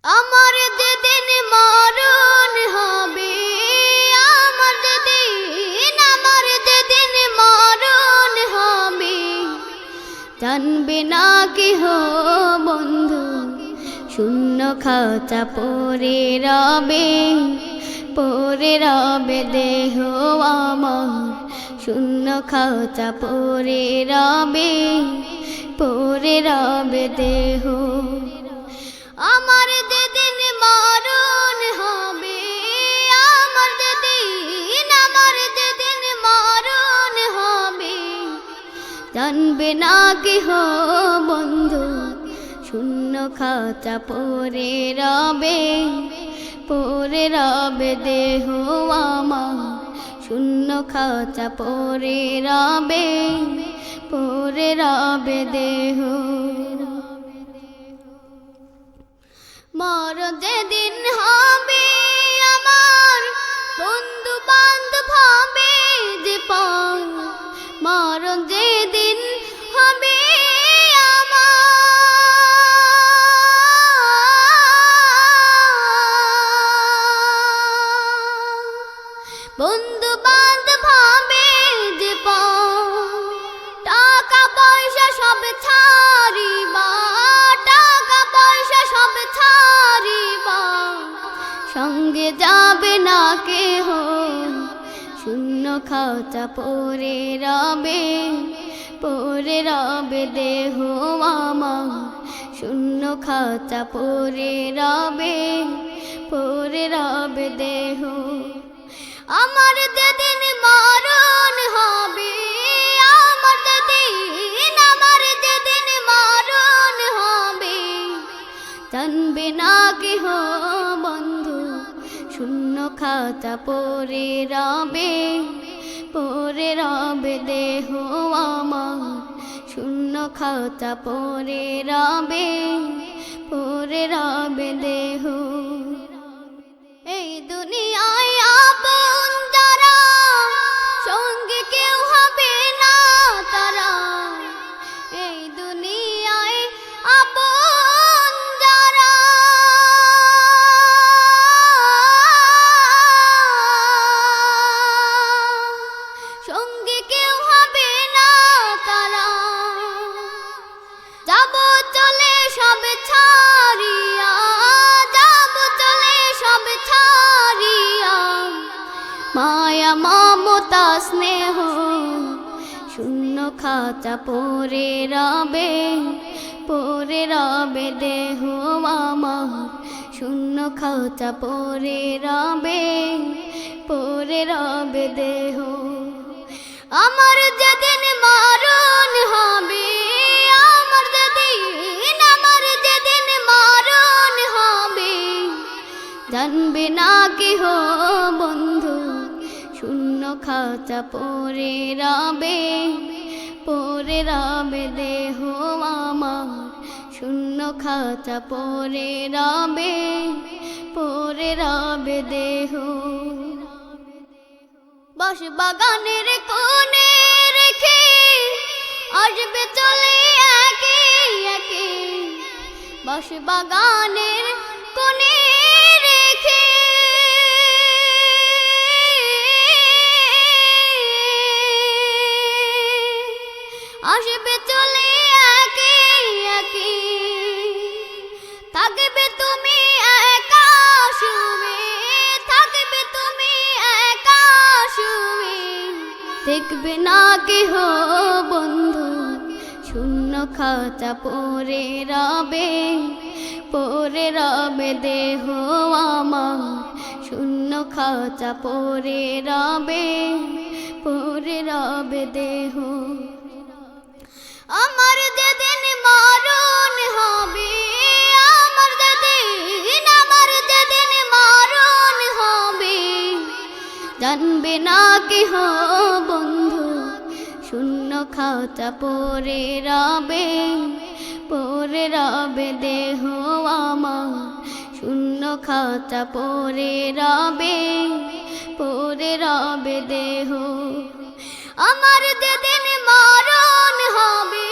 আমার যেদিন মরণ হবে, আমার যেদিন মরণ হবে, জানবে না কেহ বন্ধু, শূন্য খাঁচা পড়ে রবে দেহ আমার, শূন্য খাঁচা পড়ে রবে দেহ। আমার যেদিন মরণ হবে, আমার যেদিন মরণ হবে, জানবে না কেহ বন্ধু, শূন্য খাঁচা পড়ে রবে দেহ আমার, শূন্য খাঁচা পড়ে রবে দেহ। মরণ যেদিন হবে আমার, বন্ধু বান্ধব হবে যে পার, মরণ যেদিন হবে বন্ধু বান্ধব হবে যে পার, টাকা পয়সা সব ছাড়িবা, টাকা পয়সা সব ছাড়িবা, সঙ্গে যাবে না কেহ, শূন্য খাঁচা পড়ে রবে দেহ আমার, শূন্য খাঁচা পড়ে রবে দেহ। আমার যেদিন মরণ হবে, আমার যেদিন মরণ হবে, জানবে না কেহ বন্ধু, শূন্য খাঁচা পড়ে রবে দেহ আমার, শূন্য খাঁচা পড়ে রবে দেহ। এই দুনিয়ায় আপন যারা, সঙ্গে কেউ হবে না তারা, এই দুনিয়ায় আপন যারা, সঙ্গে কেউ হবে না তারা, যাব চলে সব ছাড়িয়া, যাব চলে সব ছাড়িয়া, মায়া মমতা স্নেহ, শূন্য খাঁচা পড়ে রবে দেহ আমার, শূন্য খাঁচা পড়ে রবে দেহ। আমার যেদিন মরণ হবে, আমার যেদিন মরণ হবে, জানবে না কেহ বন্ধু, শূন্য খাঁচা পড়ে রবে দেহ আমার, শূন্য খাঁচা পড়ে রবে দেহ। বাঁশ বাগানের কোণে রেখে আসবে চলে একে একে, বাঁশ বাগানের কোণে রেখে আসবে চলে একে একে, থাকবে তুমি একা শুয়ে, থাকবে তুমি একা শুয়ে, দেখবে না কেহ বন্ধু, শূন্য খাঁচা পড়ে রবে দেহ আমার, শূন্য খাঁচা পড়ে রবে দেহ। আমার যেদিন মরণ হবে, আমার যেদিন মরণ হবে, জানবে না কেহ বন্ধু, শূন্য খাঁচা পড়ে রবে দেহ আমার, শূন্য খাঁচা পড়ে রবে দেহ। আমার যেদিন মরণ হবে,